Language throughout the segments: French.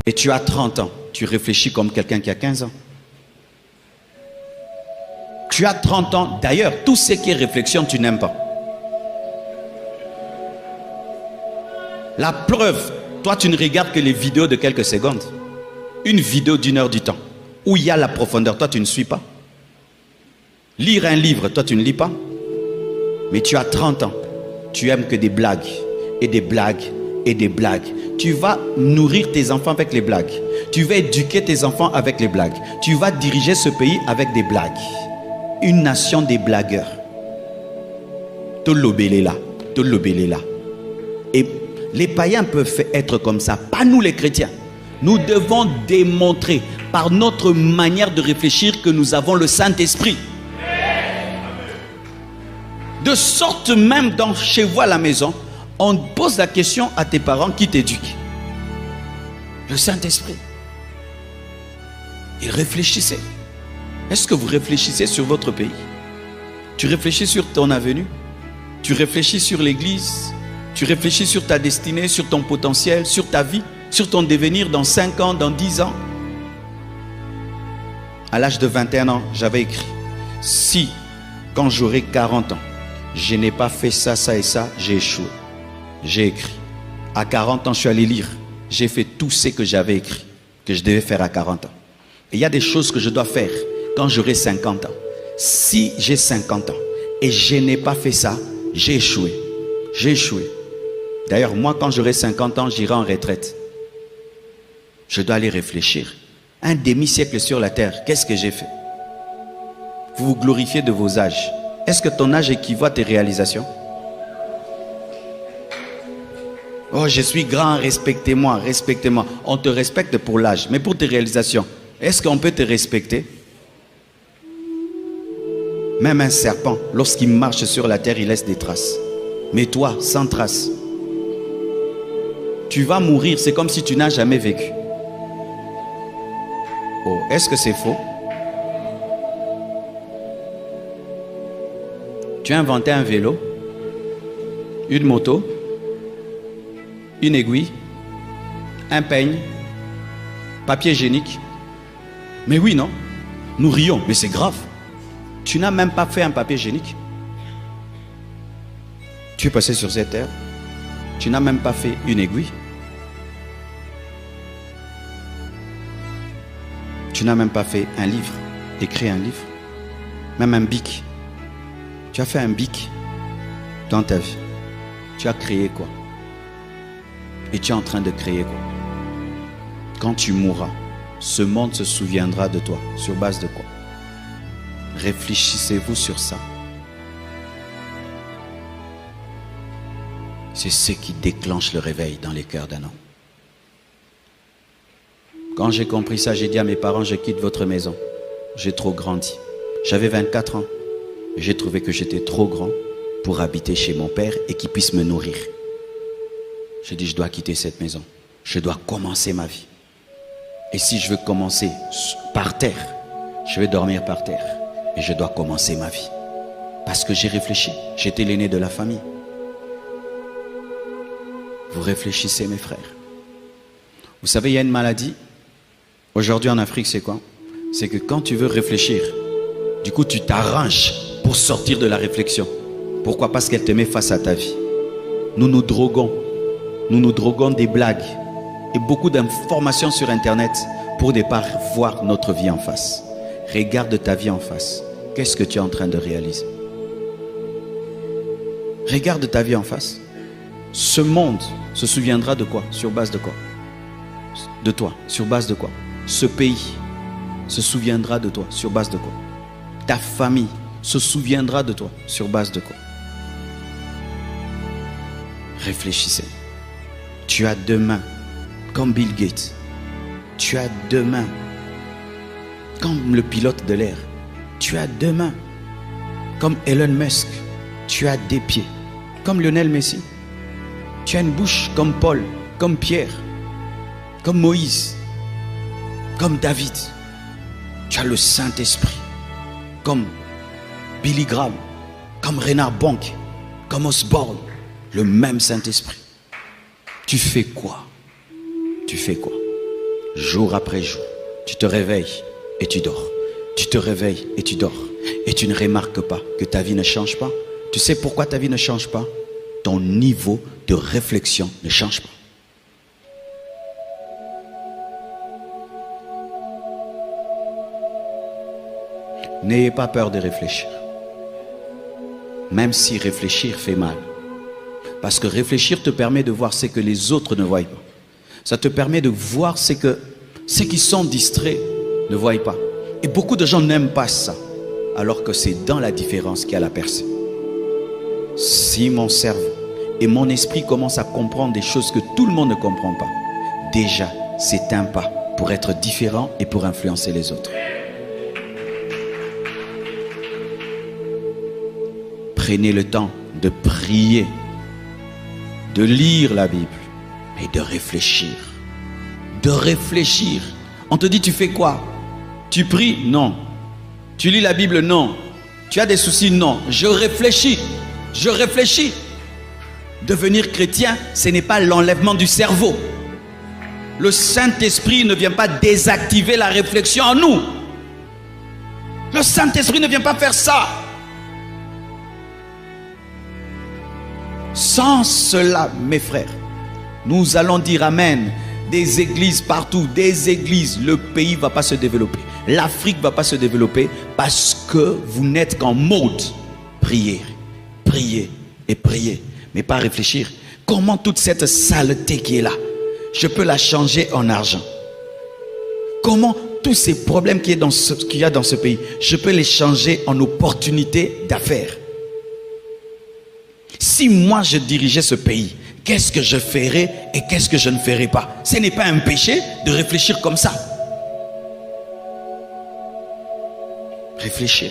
Et tu as 30 ans. Tu réfléchis comme quelqu'un qui a 15 ans. Tu as 30 ans. D'ailleurs, tout ce qui est réflexion, tu n'aimes pas. La preuve, toi, tu ne regardes que les vidéos de quelques secondes. Une vidéo d'1 heure du temps, où il y a la profondeur, toi, tu ne suis pas. Lire un livre, toi, tu ne lis pas. Mais tu as 30 ans. Tu aimes que des blagues, et des blagues, et des blagues. Tu vas nourrir tes enfants avec les blagues. Tu vas éduquer tes enfants avec les blagues. Tu vas diriger ce pays avec des blagues. Une nation des blagueurs. Tolobéléla, Tolobéléla. Et les païens peuvent être comme ça, pas nous les chrétiens. Nous devons démontrer par notre manière de réfléchir que nous avons le Saint-Esprit. De sorte même chez vous à la maison, on pose la question à tes parents qui t'éduquent. Le Saint-Esprit. Et réfléchissez. Est-ce que vous réfléchissez sur votre pays? Tu réfléchis sur ton avenir? Tu réfléchis sur l'église? Tu réfléchis sur ta destinée, sur ton potentiel, sur ta vie, sur ton devenir dans 5 ans, dans 10 ans? À l'âge de 21 ans, j'avais écrit: si, quand j'aurai 40 ans, je n'ai pas fait ça, ça et ça, j'ai échoué. J'ai écrit. À 40 ans, je suis allé lire. J'ai fait tout ce que j'avais écrit, que je devais faire à 40 ans. Et il y a des choses que je dois faire quand j'aurai 50 ans. Si j'ai 50 ans et je n'ai pas fait ça, j'ai échoué. J'ai échoué. D'ailleurs, moi, quand j'aurai 50 ans, j'irai en retraite. Je dois aller réfléchir. Un demi-siècle sur la terre, qu'est-ce que j'ai fait? Vous vous glorifiez de vos âges. Est-ce que ton âge équivaut à tes réalisations? Oh, je suis grand, respectez-moi, respectez-moi. On te respecte pour l'âge, mais pour tes réalisations, est-ce qu'on peut te respecter? Même un serpent, lorsqu'il marche sur la terre, il laisse des traces. Mais toi, sans traces. Tu vas mourir, c'est comme si tu n'as jamais vécu. Oh, est-ce que c'est faux? Tu as inventé un vélo, une moto, une aiguille, un peigne, papier hygiénique. Mais oui, non? Nous rions, mais c'est grave. Tu n'as même pas fait un papier hygiénique. Tu es passé sur cette terre. Tu n'as même pas fait une aiguille. Tu n'as même pas fait un livre, écrit un livre. Même un bic. Tu as fait un bic dans ta vie. Tu as créé quoi? Et tu es en train de créer quoi? Quand tu mourras, ce monde se souviendra de toi. Sur base de quoi? Réfléchissez-vous sur ça. C'est ce qui déclenche le réveil dans les cœurs d'un homme. Quand j'ai compris ça, j'ai dit à mes parents: je quitte votre maison. J'ai trop grandi. J'avais 24 ans. J'ai trouvé que j'étais trop grand pour habiter chez mon père et qu'il puisse me nourrir. J'ai dit: je dois quitter cette maison. Je dois commencer ma vie. Et si je veux commencer par terre, je vais dormir par terre. Et je dois commencer ma vie. Parce que j'ai réfléchi. J'étais l'aîné de la famille. Vous réfléchissez, mes frères. Vous savez, il y a une maladie. Aujourd'hui en Afrique, c'est quoi? C'est que quand tu veux réfléchir, du coup, tu t'arranges pour sortir de la réflexion. Pourquoi? Parce qu'elle te met face à ta vie. Nous nous droguons. Nous nous droguons des blagues et beaucoup d'informations sur Internet pour ne pas voir notre vie en face. Regarde ta vie en face. Qu'est-ce que tu es en train de réaliser? Regarde ta vie en face. Ce monde se souviendra de quoi? Sur base de quoi? De toi. Sur base de quoi? Ce pays se souviendra de toi. Sur base de quoi? Ta famille se souviendra de toi. Sur base de quoi? Réfléchissez. Tu as deux mains comme Bill Gates. Tu as deux mains comme le pilote de l'air. Tu as deux mains comme Elon Musk. Tu as des pieds comme Lionel Messi. Tu as une bouche comme Paul, comme Pierre, comme Moïse, comme David. Tu as le Saint-Esprit comme Billy Graham, comme Reinhard Bonk, comme Osborne. Le même Saint-Esprit. Tu fais quoi? Tu fais quoi? jour après jour. Tu te réveilles et tu dors. Tu te réveilles et tu dors. Et tu ne remarques pas que ta vie ne change pas. Tu sais pourquoi ta vie ne change pas? Ton niveau de réflexion ne change pas. N'ayez pas peur de réfléchir. Même si réfléchir fait mal. Parce que réfléchir te permet de voir ce que les autres ne voient pas. Ça te permet de voir ce que ceux qui sont distraits ne voient pas. Et beaucoup de gens n'aiment pas ça. Alors que c'est dans la différence qu'il y a la percée. Si mon cerveau et mon esprit commencent à comprendre des choses que tout le monde ne comprend pas, déjà c'est un pas pour être différent et pour influencer les autres. Prenez le temps de prier, de lire la Bible et de réfléchir. De réfléchir. On te dit tu fais quoi? Tu pries? Non. Tu lis la Bible? Non. Tu as des soucis? Non. Je réfléchis. Je réfléchis. Devenir chrétien, ce n'est pas l'enlèvement du cerveau. Le Saint-Esprit ne vient pas désactiver la réflexion en nous. Le Saint-Esprit ne vient pas faire ça. Sans cela, mes frères, nous allons dire amen. Des églises partout, des églises, le pays ne va pas se développer. L'Afrique ne va pas se développer parce que vous n'êtes qu'en mode prier, prier et prier, mais pas réfléchir. Comment toute cette saleté qui est là, je peux la changer en argent? Comment tous ces problèmes qu'il y a dans ce pays, je peux les changer en opportunités d'affaires? Si moi je dirigeais ce pays, qu'est-ce que je ferais et qu'est-ce que je ne ferais pas? Ce n'est pas un péché de réfléchir comme ça. Réfléchir.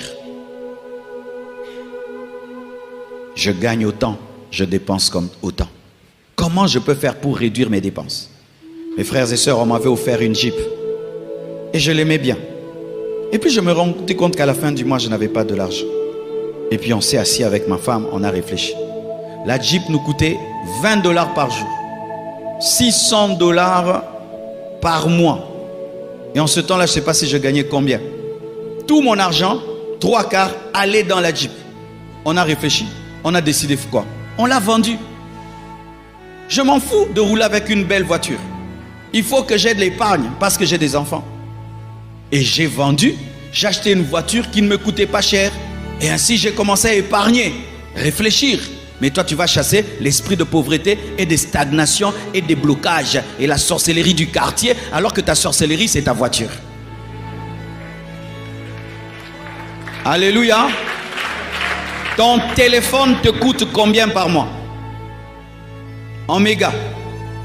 Je gagne autant, je dépense comme autant. Comment je peux faire pour réduire mes dépenses? Mes frères et sœurs, on m'avait offert une Jeep. Et je l'aimais bien. Et puis je me rendais compte qu'à la fin du mois, je n'avais pas de l'argent. Et puis on s'est assis avec ma femme, on a réfléchi. La Jeep nous coûtait 20 $ par jour. 600 $ par mois. Et en ce temps-là, je ne sais pas si je gagnais combien. Tout mon argent, 3/4, allait dans la Jeep. On a réfléchi. On a décidé quoi? On l'a vendu. Je m'en fous de rouler avec une belle voiture. Il faut que j'ai de l'épargne parce que j'ai des enfants. Et j'ai vendu. J'ai acheté une voiture qui ne me coûtait pas cher. Et ainsi, j'ai commencé à épargner. Réfléchir. Mais toi, tu vas chasser l'esprit de pauvreté et de stagnation et des blocages et la sorcellerie du quartier, alors que ta sorcellerie, c'est ta voiture. Alléluia. Ton téléphone te coûte combien par mois? En mégas,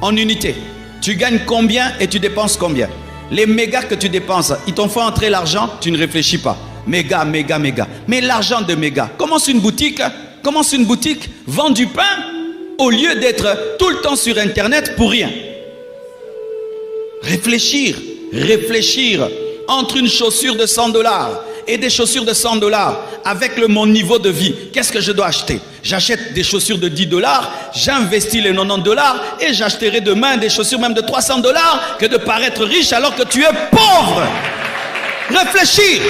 en unités. Tu gagnes combien et tu dépenses combien? Les mégas que tu dépenses, ils t'ont fait entrer l'argent, tu ne réfléchis pas. Méga, méga, méga. Mais l'argent de méga, commence une boutique. Commence une boutique, vend du pain au lieu d'être tout le temps sur internet pour rien. Réfléchir, réfléchir entre une chaussure de 100 $ et des chaussures de 100 $ avec mon niveau de vie. Qu'est-ce que je dois acheter? J'achète des chaussures de 10 $, j'investis les 90 $ et j'achèterai demain des chaussures même de 300 $ que de paraître riche alors que tu es pauvre. Réfléchir.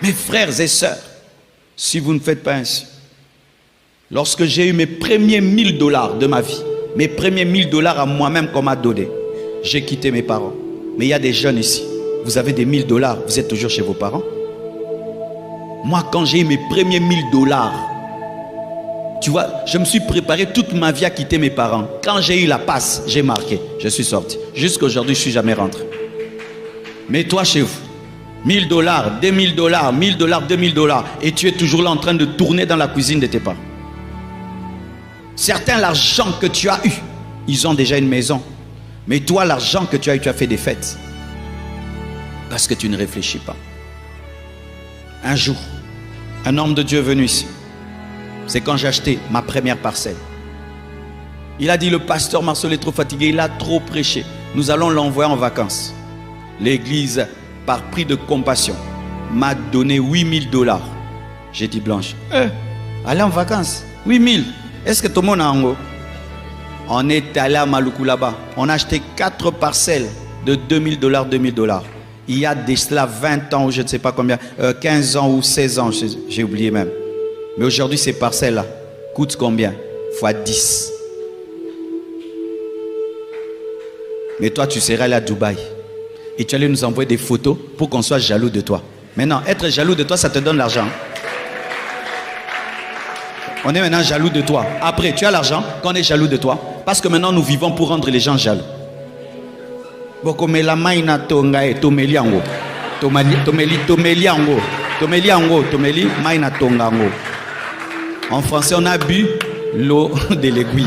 Mes frères et sœurs, si vous ne faites pas ainsi, lorsque j'ai eu mes premiers 1000 $ de ma vie, mes premiers 1000 $ à moi-même qu'on m'a donné, j'ai quitté mes parents. Mais il y a des jeunes ici, vous avez des 1000 $, vous êtes toujours chez vos parents. Moi, quand j'ai eu mes premiers 1000 $, tu vois, je me suis préparé toute ma vie à quitter mes parents. Quand j'ai eu la passe, j'ai marqué, je suis sorti. Jusqu'à aujourd'hui, je ne suis jamais rentré. Mais toi, chez vous, 1000 $, 2000 $, 1000 $, 2000 $, et tu es toujours là en train de tourner dans la cuisine de tes parents. Certains, l'argent que tu as eu, ils ont déjà une maison. Mais toi, l'argent que tu as eu, tu as fait des fêtes. Parce que tu ne réfléchis pas. Un jour, un homme de Dieu est venu ici. C'est quand j'ai acheté ma première parcelle. Il a dit, le pasteur Marcel est trop fatigué, il a trop prêché. Nous allons l'envoyer en vacances. L'église, par prix de compassion, m'a donné 8000 $. J'ai dit, Blanche, allez en vacances, 8000. Est-ce que tout le monde a en haut? On est allé à Maluku là-bas. On a acheté 4 parcelles de $2000, $2000. Il y a de cela 20 ans ou je ne sais pas combien, 15 ans ou 16 ans, j'ai oublié même. Mais aujourd'hui, ces parcelles-là coûtent combien? Fois 10. Mais toi, tu serais allé à Dubaï et tu allais nous envoyer des photos pour qu'on soit jaloux de toi. Maintenant, être jaloux de toi, ça te donne l'argent. On est maintenant jaloux de toi. Après, tu as l'argent quand on est jaloux de toi. Parce que maintenant, nous vivons pour rendre les gens jaloux. En français, on a bu l'eau de l'aiguille.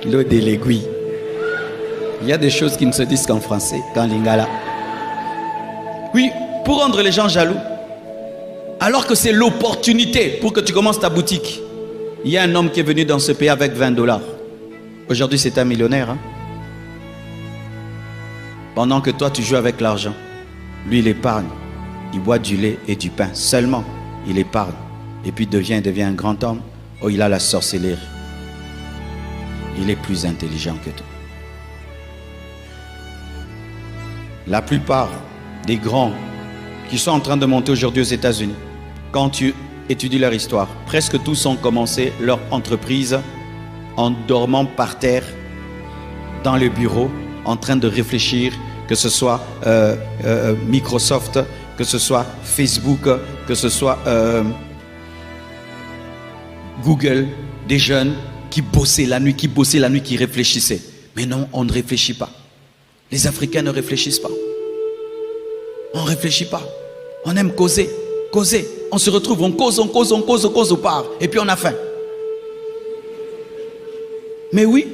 L'eau de l'aiguille. Il y a des choses qui ne se disent qu'en français, qu'en lingala. Oui, pour rendre les gens jaloux. Alors que c'est l'opportunité pour que tu commences ta boutique. Il y a un homme qui est venu dans ce pays avec $20. Aujourd'hui, c'est un millionnaire. Hein? Pendant que toi, tu joues avec l'argent. Lui, il épargne. Il boit du lait et du pain. Seulement, il épargne. Et puis, il devient un grand homme. Oh, il a la sorcellerie. Il est plus intelligent que toi. La plupart des grands qui sont en train de monter aujourd'hui aux États-Unis, quand tu étudies leur histoire, presque tous ont commencé leur entreprise en dormant par terre dans le bureau, en train de réfléchir, que ce soit Microsoft, que ce soit Facebook, que ce soit Google, des jeunes qui bossaient la nuit, qui réfléchissaient. Mais non, on ne réfléchit pas. Les Africains ne réfléchissent pas. On ne réfléchit pas. On aime causer. On se retrouve, on cause au part. Et puis on a faim. Mais oui.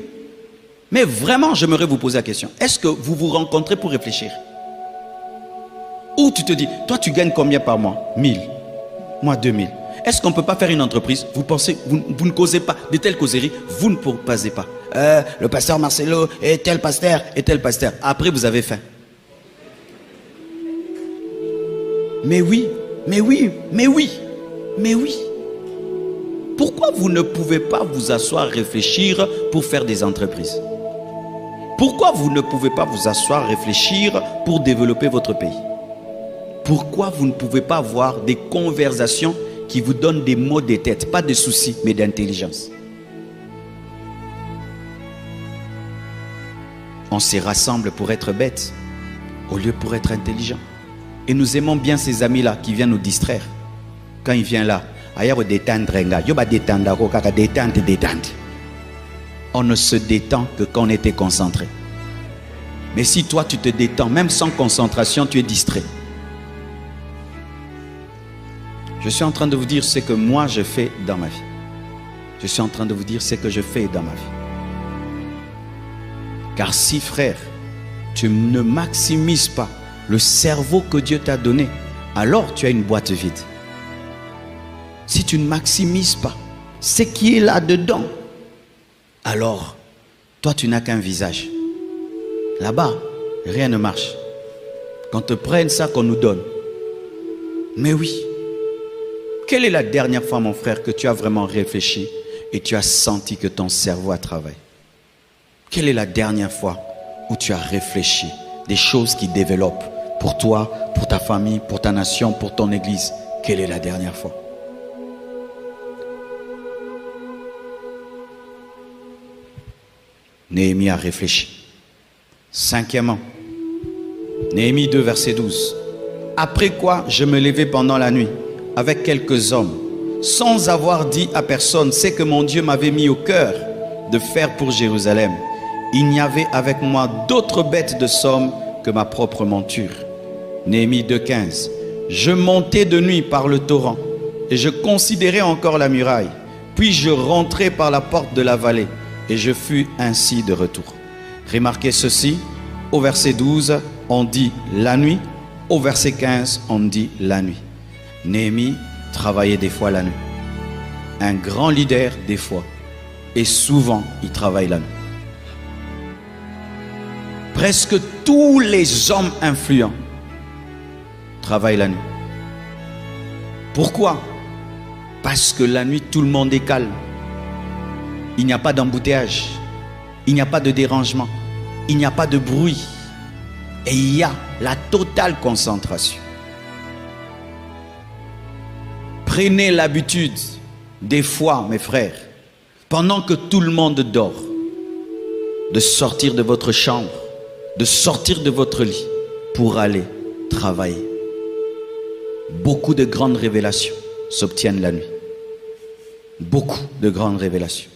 Mais vraiment, j'aimerais vous poser la question. Est-ce que vous vous rencontrez pour réfléchir? Ou tu te dis, toi tu gagnes combien par mois? 1000. Moi 2000. Est-ce qu'on ne peut pas faire une entreprise? Vous pensez, vous ne causez pas de telles causeries, vous ne proposez pas. Le pasteur Marcelo et tel pasteur et tel pasteur. Après, vous avez faim. Mais oui. Pourquoi vous ne pouvez pas vous asseoir, réfléchir pour faire des entreprises? Pourquoi vous ne pouvez pas vous asseoir, réfléchir pour développer votre pays? Pourquoi vous ne pouvez pas avoir des conversations qui vous donnent des mots de tête, pas de soucis, mais d'intelligence? On se rassemble pour être bêtes, au lieu pour être intelligent. Et nous aimons bien ces amis-là qui viennent nous distraire. Quand il vient là, on ne se détend que quand on était concentré. Mais si toi tu te détends, même sans concentration, tu es distrait. Je suis en train de vous dire ce que moi je fais dans ma vie. Je suis en train de vous dire ce que je fais dans ma vie. Car si, frère, tu ne maximises pas le cerveau que Dieu t'a donné, alors tu as une boîte vide. Si tu ne maximises pas ce qui est là-dedans, alors toi tu n'as qu'un visage. Là-bas, rien ne marche. Qu'on te prenne ça qu'on nous donne. Mais oui. Quelle est la dernière fois, mon frère, que tu as vraiment réfléchi et tu as senti que ton cerveau a travaillé? Quelle est la dernière fois où tu as réfléchi des choses qui développent pour toi, pour ta famille, pour ta nation, pour ton église? Quelle est la dernière fois? Néhémie a réfléchi. Cinquièmement, Néhémie 2, verset 12. Après quoi, je me levai pendant la nuit avec quelques hommes, sans avoir dit à personne ce que mon Dieu m'avait mis au cœur de faire pour Jérusalem. Il n'y avait avec moi d'autres bêtes de somme que ma propre monture. Néhémie 2,15. Je montais de nuit par le torrent et je considérais encore la muraille. Puis je rentrai par la porte de la vallée et je fus ainsi de retour. Remarquez ceci, au verset 12, on dit la nuit. Au verset 15, on dit la nuit. Néhémie travaillait des fois la nuit. Un grand leader des fois. Et souvent, il travaille la nuit. Presque tous les hommes influents travaillent la nuit. Pourquoi? Parce que la nuit tout le monde est calme. Il n'y a pas d'embouteillage. Il n'y a pas de dérangement. Il n'y a pas de bruit. Et il y a la totale concentration. Prenez l'habitude, des fois, mes frères, pendant que tout le monde dort, de sortir de votre chambre, de sortir de votre lit pour aller travailler. Beaucoup de grandes révélations s'obtiennent la nuit. Beaucoup de grandes révélations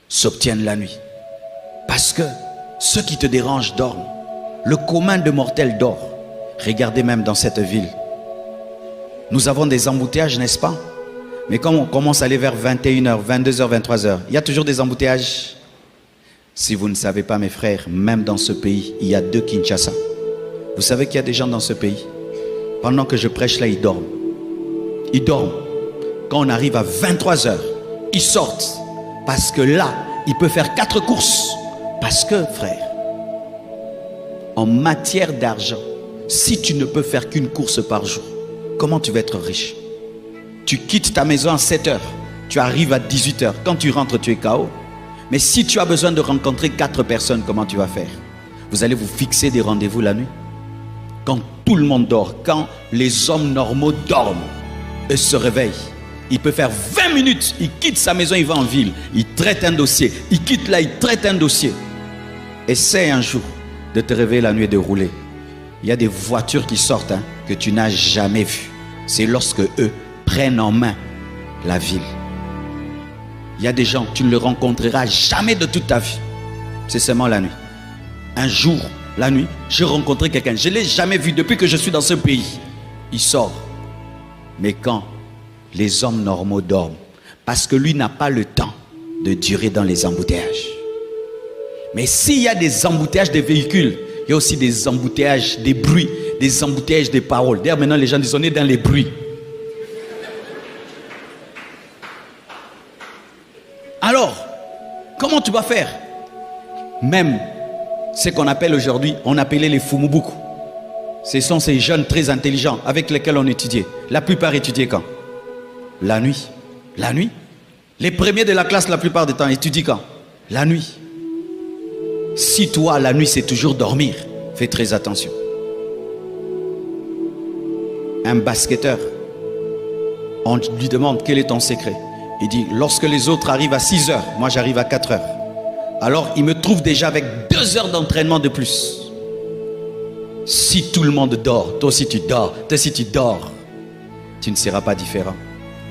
s'obtiennent la nuit. Parce que ceux qui te dérangent dorment. Le commun de mortels dort. Regardez même dans cette ville. Nous avons des embouteillages, n'est-ce pas? Mais quand on commence à aller vers 21h, 22h, 23h, il y a toujours des embouteillages. Si vous ne savez pas, mes frères, même dans ce pays, il y a 2 Kinshasa. Vous savez qu'il y a des gens dans ce pays, pendant que je prêche là, ils dorment. Ils dorment. Quand on arrive à 23h, ils sortent. Parce que là, ils peuvent faire 4 courses. Parce que, frère, en matière d'argent, si tu ne peux faire qu'une course par jour, comment tu vas être riche? Tu quittes ta maison à 7h, tu arrives à 18h. Quand tu rentres, tu es KO. Mais si tu as besoin de rencontrer 4 personnes, comment tu vas faire? Vous allez vous fixer des rendez-vous la nuit. Quand tout le monde dort, quand les hommes normaux dorment et se réveillent, il peut faire 20 minutes, il quitte sa maison, il va en ville, il traite un dossier, il quitte là, il traite un dossier. Essaie un jour de te réveiller la nuit et de rouler. Il y a des voitures qui sortent que tu n'as jamais vues. C'est lorsque eux prennent en main la ville. Il y a des gens, tu ne les rencontreras jamais de toute ta vie. C'est seulement la nuit. Un jour, la nuit, j'ai rencontré quelqu'un. Je ne l'ai jamais vu depuis que je suis dans ce pays. Il sort. Mais quand les hommes normaux dorment, parce que lui n'a pas le temps de durer dans les embouteillages. Mais s'il y a des embouteillages des véhicules, il y a aussi des embouteillages des bruits, des embouteillages des paroles. D'ailleurs, maintenant, les gens disent on est dans les bruits. Alors, comment tu vas faire? Même ce qu'on appelle aujourd'hui, on appelait les Fumubuku. Ce sont ces jeunes très intelligents avec lesquels on étudiait. La plupart étudiaient quand? La nuit. La nuit. Les premiers de la classe, la plupart du temps, étudient quand? La nuit. Si toi, la nuit, c'est toujours dormir, fais très attention. Un basketteur, on lui demande quel est ton secret. Il dit, lorsque les autres arrivent à 6h, moi j'arrive à 4h. Alors il me trouve déjà avec 2 heures d'entraînement de plus. Si tout le monde dort, toi aussi tu dors, toi aussi tu dors, tu ne seras pas différent.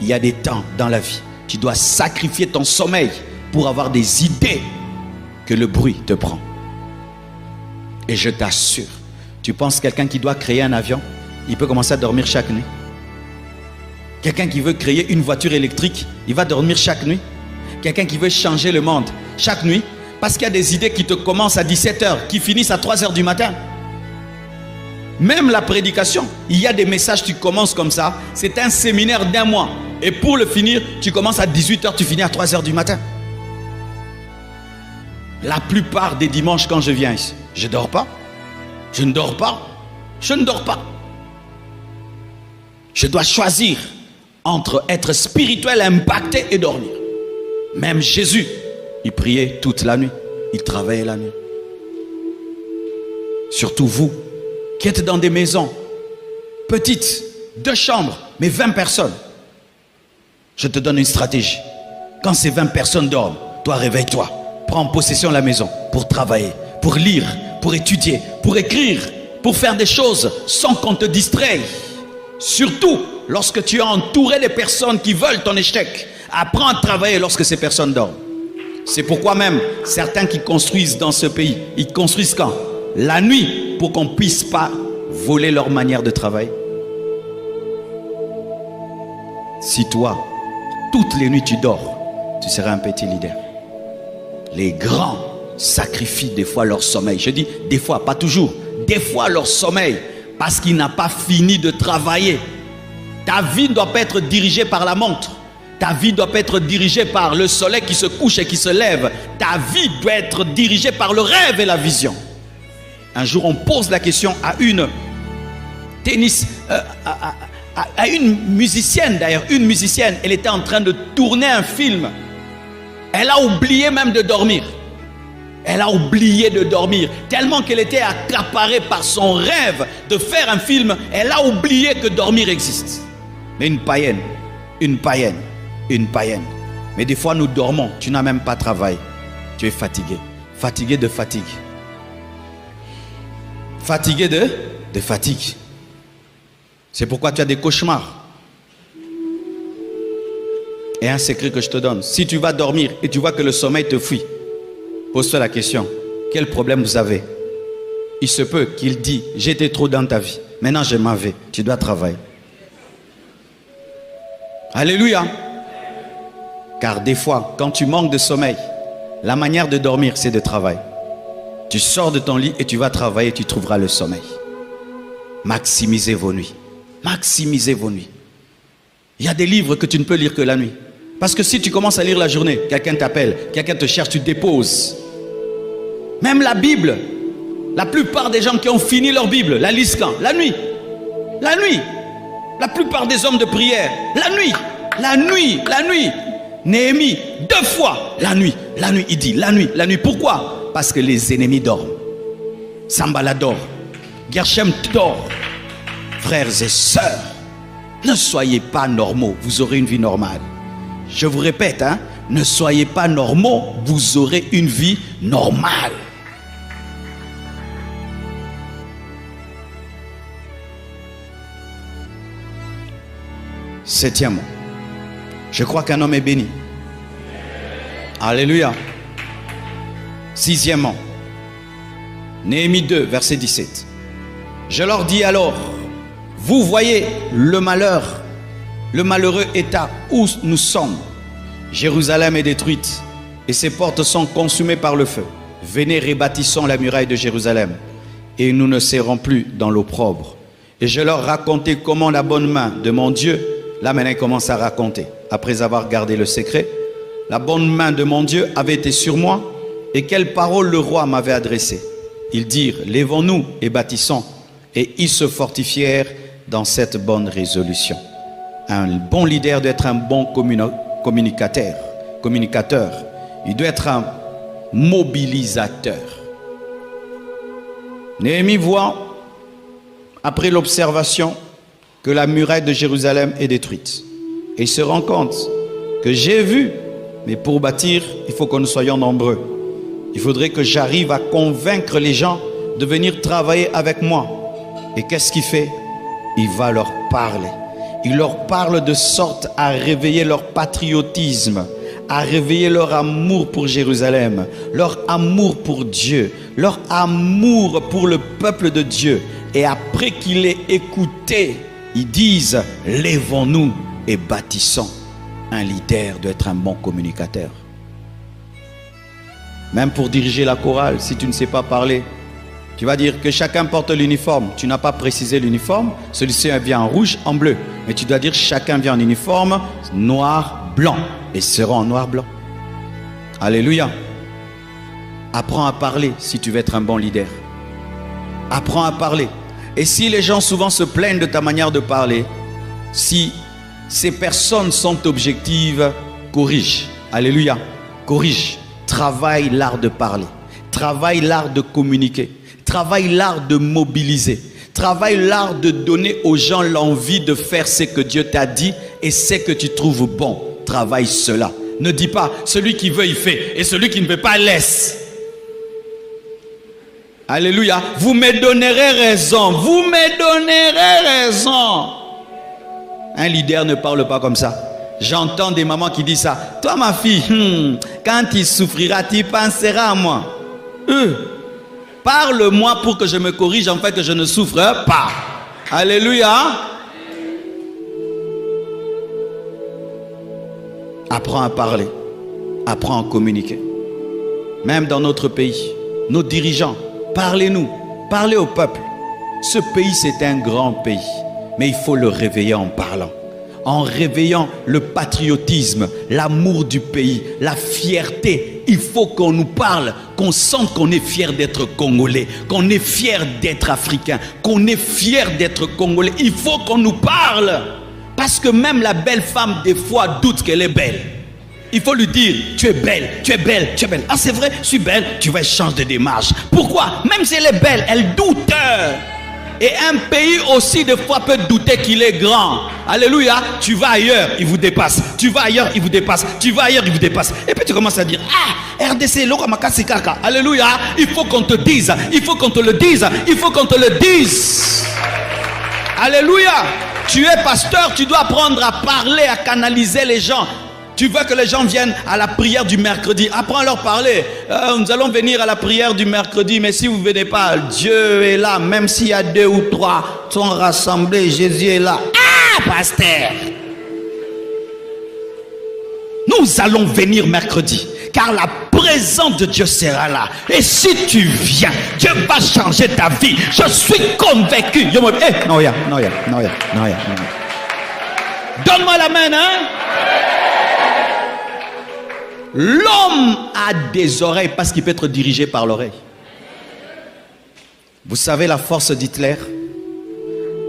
Il y a des temps dans la vie, tu dois sacrifier ton sommeil pour avoir des idées que le bruit te prend. Et je t'assure, tu penses quelqu'un qui doit créer un avion, il peut commencer à dormir chaque nuit. Quelqu'un qui veut créer une voiture électrique, il va dormir chaque nuit. Quelqu'un qui veut changer le monde chaque nuit, parce qu'il y a des idées qui te commencent à 17h, qui finissent à 3h du matin. Même la prédication, il y a des messages, tu commences comme ça, c'est un séminaire d'1 mois. Et pour le finir, tu commences à 18h, tu finis à 3h du matin. La plupart des dimanches quand je viens ici, je ne dors pas. Je ne dors pas. Je ne dors pas. Je dois choisir entre être spirituel, impacté et dormir. Même Jésus, il priait toute la nuit. Il travaillait la nuit. Surtout vous, qui êtes dans des maisons petites, 2 chambres, mais 20 personnes. Je te donne une stratégie. Quand ces 20 personnes dorment, toi réveille-toi. Prends possession de la maison pour travailler, pour lire, pour étudier, pour écrire, pour faire des choses sans qu'on te distraie. Surtout lorsque tu es entouré de personnes qui veulent ton échec. Apprends à travailler lorsque ces personnes dorment. C'est pourquoi même certains qui construisent dans ce pays, ils construisent quand? La nuit, pour qu'on ne puisse pas voler leur manière de travailler. Si toi, toutes les nuits tu dors, tu seras un petit leader. Les grands sacrifient des fois leur sommeil. Je dis des fois, pas toujours. Des fois leur sommeil, parce qu'il n'a pas fini de travailler. Ta vie ne doit pas être dirigée par la montre. Ta vie doit pas être dirigée par le soleil qui se couche et qui se lève. Ta vie doit être dirigée par le rêve et la vision. Un jour, on pose la question à une à une musicienne d'ailleurs, une musicienne, elle était en train de tourner un film. Elle a oublié même de dormir. Elle a oublié de dormir. Tellement qu'elle était accaparée par son rêve de faire un film, elle a oublié que dormir existe. Mais une païenne. Mais des fois nous dormons, tu n'as même pas travaillé. Tu es fatigué. Fatigué de fatigue. Fatigué de fatigue. C'est pourquoi tu as des cauchemars. Et un secret que je te donne. Si tu vas dormir et tu vois que le sommeil te fuit, pose-toi la question. Quel problème vous avez? Il se peut qu'il dise, j'étais trop dans ta vie. Maintenant je m'en vais. Tu dois travailler. Alléluia. Car des fois, quand tu manques de sommeil, la manière de dormir, c'est de travailler. Tu sors de ton lit et tu vas travailler, tu trouveras le sommeil. Maximisez vos nuits. Maximisez vos nuits. Il y a des livres que tu ne peux lire que la nuit. Parce que si tu commences à lire la journée, quelqu'un t'appelle, quelqu'un te cherche, tu déposes. Même la Bible, la plupart des gens qui ont fini leur Bible, la lisent quand? La nuit. La nuit. La plupart des hommes de prière, la nuit. La nuit, la nuit. Néhémie, 2 fois, la nuit, il dit, la nuit. Pourquoi? Parce que les ennemis dorment. Sambala dort. Gershom dort. Frères et sœurs, ne soyez pas normaux, vous aurez une vie normale. Je vous répète, ne soyez pas normaux, vous aurez une vie normale. Septièmement, je crois qu'un homme est béni. Alléluia. Sixièmement, Néhémie 2, verset 17. Je leur dis alors, vous voyez le malheureux état où nous sommes. Jérusalem est détruite et ses portes sont consumées par le feu. Venez, rebâtissons la muraille de Jérusalem et nous ne serons plus dans l'opprobre. Et je leur racontais comment la bonne main de mon Dieu, là maintenant il commence à raconter, après avoir gardé le secret, la bonne main de mon Dieu avait été sur moi et quelles paroles le roi m'avait adressées. Ils dirent, lèvons-nous et bâtissons. Et ils se fortifièrent dans cette bonne résolution. Un bon leader doit être un bon communicateur. Il doit être un mobilisateur. Néhémie voit, après l'observation, que la muraille de Jérusalem est détruite. Et il se rend compte que j'ai vu, mais pour bâtir, il faut que nous soyons nombreux. Il faudrait que j'arrive à convaincre les gens de venir travailler avec moi. Et qu'est-ce qu'il fait? Il va leur parler. Il leur parle de sorte à réveiller leur patriotisme, à réveiller leur amour pour Jérusalem, leur amour pour Dieu, leur amour pour le peuple de Dieu. Et après qu'il ait écouté, ils disent, lèvons-nous et bâtissons. Un leader doit être un bon communicateur. Même pour diriger la chorale, si tu ne sais pas parler, tu vas dire que chacun porte l'uniforme. Tu n'as pas précisé l'uniforme. Celui-ci vient en rouge, en bleu. Mais tu dois dire chacun vient en uniforme noir, blanc. Et seront en noir, blanc. Alléluia. Apprends à parler si tu veux être un bon leader. Apprends à parler. Et si les gens souvent se plaignent de ta manière de parler, si ces personnes sont objectives, corrige. Alléluia. Corrige. Travaille l'art de parler. Travaille l'art de communiquer. Travaille l'art de mobiliser. Travaille l'art de donner aux gens l'envie de faire ce que Dieu t'a dit et ce que tu trouves bon. Travaille cela. Ne dis pas, celui qui veut, il fait. Et celui qui ne veut pas, laisse. Alléluia. Vous me donnerez raison. Vous me donnerez raison. Un leader ne parle pas comme ça. J'entends des mamans qui disent ça. Toi, ma fille, quand tu souffriras, tu penseras à moi. Parle-moi pour que je me corrige, en fait, que je ne souffre pas. Alléluia. Apprends à parler. Apprends à communiquer. Même dans notre pays, nos dirigeants, parlez-nous. Parlez au peuple. Ce pays, c'est un grand pays. Mais il faut le réveiller en parlant. En réveillant le patriotisme, l'amour du pays, la fierté il faut qu'on nous parle, qu'on sente qu'on est fier d'être Congolais, qu'on est fier d'être Africain, qu'on est fier d'être Congolais. Il faut qu'on nous parle. Parce que même la belle femme, des fois, doute qu'elle est belle. Il faut lui dire, tu es belle, tu es belle, tu es belle. Ah, c'est vrai, je suis belle, tu vas changer de démarche. Pourquoi? Même si elle est belle, elle doute. Et un pays aussi, des fois, peut douter qu'il est grand. Alléluia. Tu vas ailleurs, il vous dépasse. Tu vas ailleurs, il vous dépasse. Tu vas ailleurs, il vous dépasse. Et puis tu commences à dire, ah, RDC, Lokamakasi Kaka. Alléluia. Il faut qu'on te dise. Il faut qu'on te le dise. Il faut qu'on te le dise. Alléluia. Tu es pasteur, tu dois apprendre à parler, à canaliser les gens. Tu veux que les gens viennent à la prière du mercredi. Apprends à leur parler. Nous allons venir à la prière du mercredi. Mais si vous ne venez pas, Dieu est là. Même s'il y a 2 ou 3 sont rassemblés, Jésus est là. Ah, pasteur. Nous allons venir mercredi. Car la présence de Dieu sera là. Et si tu viens, Dieu va changer ta vie. Je suis convaincu. Donne-moi la main, hein. L'homme a des oreilles parce qu'il peut être dirigé par l'oreille. Vous savez la force d'Hitler?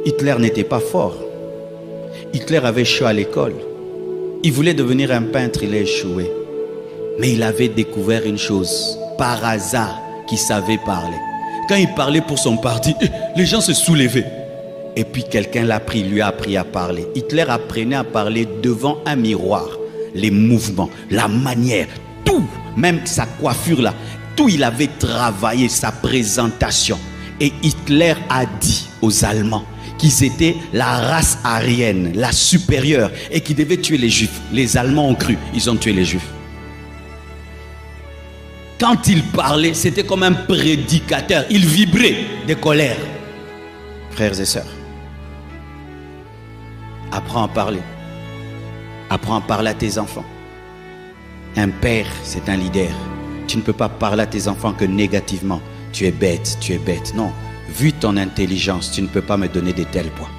Hitler n'était pas fort. Hitler avait échoué à l'école. Il voulait devenir un peintre, il a échoué. Mais il avait découvert une chose, par hasard, qu'il savait parler. Quand il parlait pour son parti, les gens se soulevaient. Et puis quelqu'un l'a pris, lui a appris à parler. Hitler apprenait à parler devant un miroir. Les mouvements, la manière, tout, même sa coiffure là, tout il avait travaillé, sa présentation. Et Hitler a dit aux Allemands qu'ils étaient la race aryenne, la supérieure, et qu'ils devaient tuer les Juifs. Les Allemands ont cru, ils ont tué les Juifs. Quand il parlait, c'était comme un prédicateur, il vibrait de colère. Frères et sœurs, apprends à parler. Apprends à parler à tes enfants. Un père, c'est un leader. Tu ne peux pas parler à tes enfants que négativement. Tu es bête, tu es bête. Non, vu ton intelligence, tu ne peux pas me donner de tels points.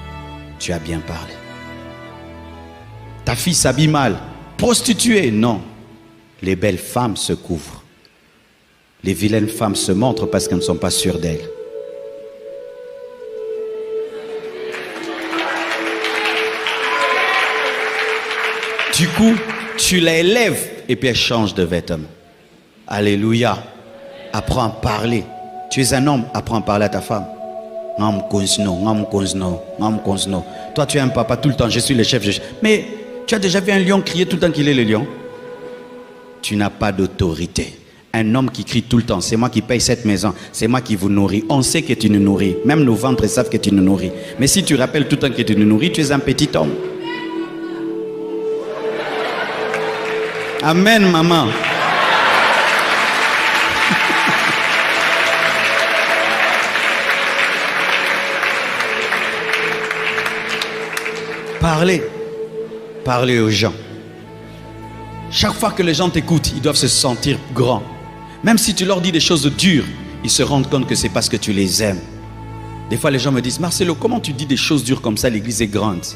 Tu as bien parlé. Ta fille s'habille mal. Prostituée, non. Les belles femmes se couvrent. Les vilaines femmes se montrent parce qu'elles ne sont pas sûres d'elles. Du coup, tu l'élèves et puis elle change de vêtements. Alléluia. Apprends à parler. Tu es un homme, apprends à parler à ta femme. Toi, tu es un papa tout le temps, je suis le chef. Mais tu as déjà vu un lion crier tout le temps qu'il est le lion? Tu n'as pas d'autorité. Un homme qui crie tout le temps, c'est moi qui paye cette maison, c'est moi qui vous nourris. On sait que tu nous nourris. Même nos ventres savent que tu nous nourris. Mais si tu rappelles tout le temps que tu nous nourris, tu es un petit homme. Amen, maman. Parlez. Parlez aux gens. Chaque fois que les gens t'écoutent, ils doivent se sentir grands. Même si tu leur dis des choses dures, ils se rendent compte que c'est parce que tu les aimes. Des fois, les gens me disent, Marcelo, comment tu dis des choses dures comme ça, l'église est grande?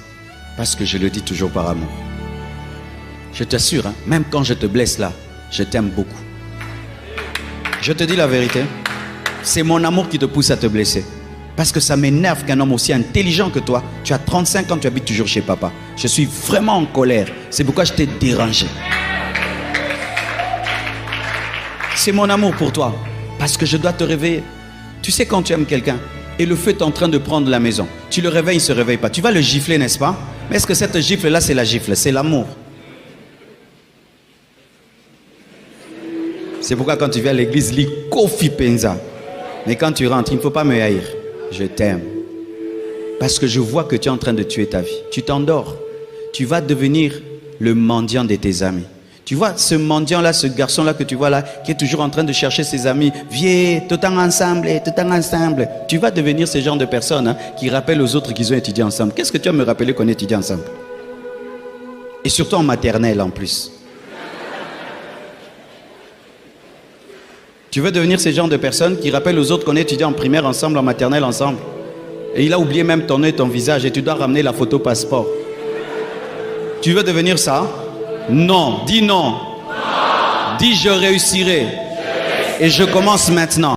Parce que je le dis toujours par amour. Je t'assure, hein, même quand je te blesse là, je t'aime beaucoup. Je te dis la vérité. C'est mon amour qui te pousse à te blesser. Parce que ça m'énerve qu'un homme aussi intelligent que toi, tu as 35 ans, tu habites toujours chez papa. Je suis vraiment en colère. C'est pourquoi je t'ai dérangé. C'est mon amour pour toi. Parce que je dois te réveiller. Tu sais quand tu aimes quelqu'un et le feu est en train de prendre la maison. Tu le réveilles, il ne se réveille pas. Tu vas le gifler, n'est-ce pas? Mais est-ce que cette gifle-là, c'est la gifle? C'est l'amour. C'est pourquoi quand tu viens à l'église, lis Kofi Penza. Mais quand tu rentres, il ne faut pas me haïr. Je t'aime. Parce que je vois que tu es en train de tuer ta vie. Tu t'endors. Tu vas devenir le mendiant de tes amis. Tu vois ce mendiant-là, ce garçon-là que tu vois là, qui est toujours en train de chercher ses amis. Viens, tout en ensemble, tout en ensemble. Tu vas devenir ce genre de personnes hein, qui rappellent aux autres qu'ils ont étudié ensemble. Qu'est-ce que tu vas me rappeler qu'on étudie ensemble? Et surtout en maternelle en plus. Tu veux devenir ce genre de personnes qui rappellent aux autres qu'on étudie en primaire ensemble, en maternelle ensemble. Et il a oublié même ton nom et ton visage et tu dois ramener la photo passeport. Tu veux devenir ça? Non. Dis non. Dis je réussirai. Et je commence maintenant